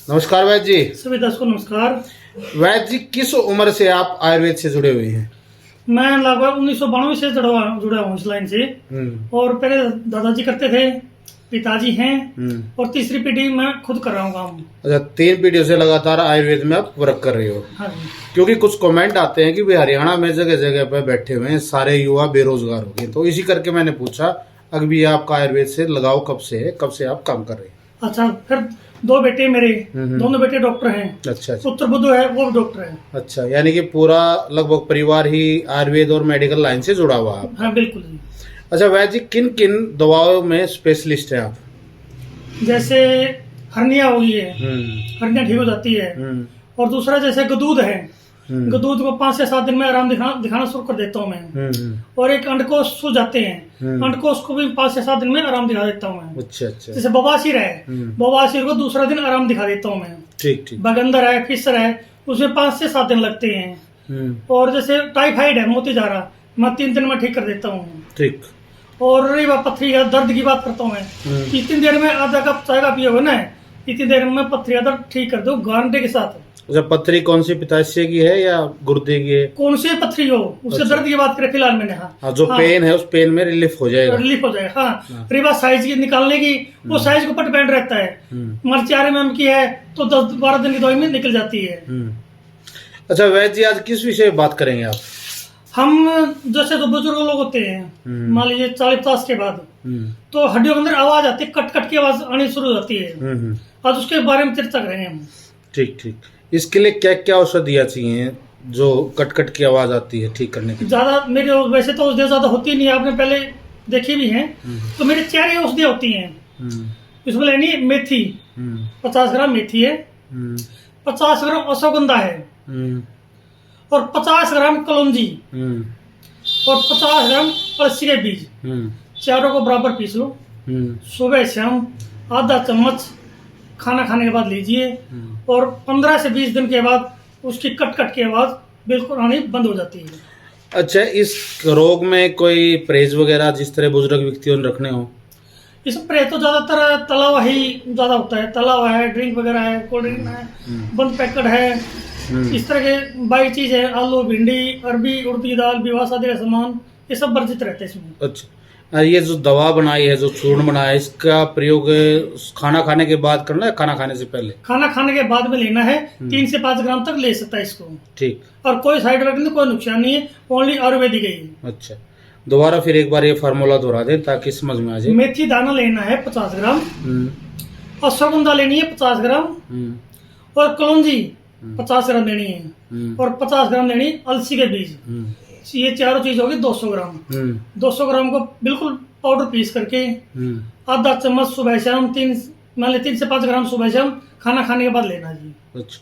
नमस्कार वैद्य जी। सभी दर्शकों को नमस्कार। वैद्य जी, किस उम्र से आप आयुर्वेद से जुड़े हुए हैं? मैं लगभग 1992 से जुड़ा हूँ इस लाइन से। और पहले दादाजी करते थे, पिताजी हैं, और तीसरी पीढ़ी मैं खुद कर रहा हूँ काम। अच्छा, 3 पीढ़ियों से लगातार आयुर्वेद में आप वर्क कर रहे हो। हाँ जी। क्योंकि कुछ कमेंट आते हैं कि भाई हरियाणा में जगह जगह पर बैठे हुए हैं सारे युवा बेरोजगार हो गए, तो इसी करके मैंने पूछा अभी आपका आयुर्वेद से लगाव कब से है, कब से आप काम कर रहे हैं? अच्छा, फिर 2 बेटे मेरे, दोनों बेटे डॉक्टर हैं। अच्छा। पुत्र बुद्धू है, वो भी डॉक्टर है। अच्छा, यानी कि पूरा लगभग परिवार ही आयुर्वेद और मेडिकल लाइन से जुड़ा हुआ है। हाँ बिल्कुल जी। अच्छा वैद्य जी, किन किन दवाओं में स्पेशलिस्ट है आप? जैसे हर्निया हो गई है, हर्निया ठीक हो जाती है। और दूसरा जैसे गदूद है, गदूद को 5 से 7 दिन में आराम दिखाना शुरू कर देता हूँ मैं। और एक अंडकोश सूज जाते हैं, अंडकोश को भी 5 से 7 दिन में आराम दिखा देता हूँ मैं। अच्छा। जैसे बवासीर है, बवासीर को दूसरा दिन आराम दिखा देता हूँ मैं। ठीक। बगंदर है, फिशर है, उसमें 5 से 7 दिन लगते हैं। और जैसे टाइफाइड है, मोतीजारा, मैं 3 दिन में ठीक कर देता हूँ। ठीक। और रही बात पथरी या दर्द की बात करता हूँ मैं, इतनी देर में आधा कप चाय का पियोगे ना, इतनी देर में पथरी या दर्द ठीक कर दो गारंटी के साथ। अच्छा, पथरी कौन सी, पित्ताशय की है या गुर्दे की है? कौन सी पथरी हो, उससे दर्द की बात करें फिलहाल मैंने। हाँ, जो पेन है उस पेन में रिलीफ हो जाएगा। हाँ। रही बात साइज की निकालने की, वो साइज के ऊपर डिपेंड रहता है। मर्ची 4 mm की है तो 10-12 दिन की दवाई में निकल जाती है। अच्छा वैद्य जी, आज किस विषय में बात करेंगे आप? हम जैसे तो बुजुर्ग लोग होते हैं, मान लीजिए 40-50 के बाद, तो हड्डियों के अंदर आवाज आती है, कट कट की आवाज आनी शुरू हो जाती है। आज उसके बारे में चर्चा करेंगे हम। ठीक। इसके लिए क्या क्या औषधियाँ चाहिए जो कट कट की आवाज आती है ठीक करने के? ज्यादा मेरे वैसे तो औषधियाँ ज्यादा होती नहीं, आपने पहले देखी भी हैं। तो मेरे 4 औषधियाँ होती हैं। इसमें लेनी है मेथी, 50 ग्राम मेथी है, 50 ग्राम अश्वगंधा है, और 50 ग्राम कलौंजी, और 50 ग्राम अलसी के बीज। चारों को बराबर पीस लो, सुबह शाम आधा चम्मच खाना खाने के बाद लीजिए। और 15 से 20 दिन के बाद उसकी कट कट की आवाज बिल्कुल आनी बंद हो जाती है। अच्छा, इस रोग में कोई परहेज वगैरह जिस तरह बुजुर्ग व्यक्तियों ने रखने हो? इस परहेज तो ज्यादातर तला हुआ ही ज्यादा होता है, तला हुआ है, ड्रिंक वगैरह है, कोल्ड ड्रिंक है, बंद पैकेट है, इस तरह के बाई चीज है, आलू, भिंडी, अरबी, उड़द की दाल, विवाह आदि का सामान, ये सब वर्जित रहते हैं इसमें। अच्छा, ये जो दवा बनाई है, जो चूर्ण बनाया है, इसका प्रयोग खाना खाने के बाद करना है, खाना खाने से पहले? खाना खाने के बाद में लेना है। 3 से 5 ग्राम तक ले सकता है इसको। ठीक। और कोई साइड इफेक्ट नहीं, कोई नुकसान नहीं है, ओनली आयुर्वेदिक है। अच्छा, दोबारा फिर एक बार ये फार्मूला दोहरा दें ताकि समझ में आ जाए। मेथी दाना लेना है 50 ग्राम, अश्वगंधा लेनी है 50 ग्राम, और कलौंजी 50 ग्राम लेनी है, और 50 ग्राम लेनी अलसी के बीज। ये चारों चीज होगी 200 ग्राम। 200 ग्राम को बिल्कुल पाउडर पीस करके आधा चम्मच सुबह शाम, 3 से 5 ग्राम सुबह शाम खाना खाने के बाद लेना जी। अच्छा,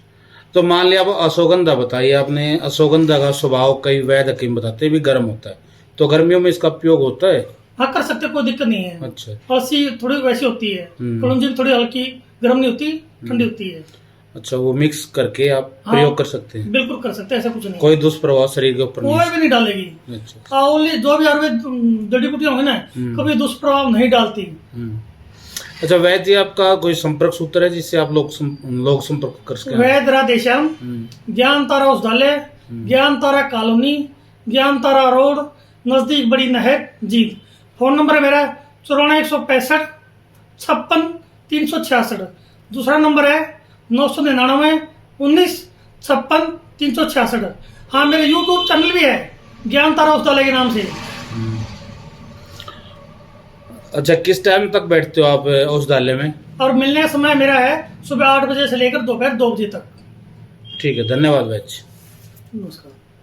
तो मान लिया अब अश्वगंधा बताइए आपने, अश्वगंधा का स्वभाव कई वैद्य हकीम बताते हैं भी गर्म होता है, तो गर्मियों में इसका उपयोग होता है? हाँ, कर सकते, कोई दिक्कत नहीं है। अच्छा। अलसी थोड़ी वैसी होती है, कलौंजी थोड़ी हल्की गर्म नहीं होती, ठंडी होती है। अच्छा, वो मिक्स करके आप प्रयोग कर सकते हैं? बिल्कुल कर सकते हैं, ऐसा कुछ नहीं। कोई दुष्प्रभाव शरीर के ऊपर कोई भी नहीं डालेगी। अच्छा। ओनली जो भी आयुर्वेद जड़ी बूटियां होंगी ना, कभी दुष्प्रभाव नहीं डालती। अच्छा वैद्य जी, आपका कोई संपर्क सूत्र है जिससे आप लोग संपर्क कर सकें? वैद्य राधेश्याम, ज्ञान तारा औषधालय, ज्ञान तारा कॉलोनी, ज्ञान तारा रोड, नजदीक बड़ी नहर, जींद। फोन नंबर मेरा 94 165 366। दूसरा नंबर है 999 19 56 366। हाँ, मेरे यूट्यूब चैनल भी है ज्ञान तारा औषधालय के नाम से। अच्छा, किस टाइम तक बैठते हो आप औषधालय में? और मिलने का समय मेरा है सुबह 8 बजे से लेकर दोपहर 2 बजे तक। ठीक है, धन्यवाद वैद्य। नमस्कार।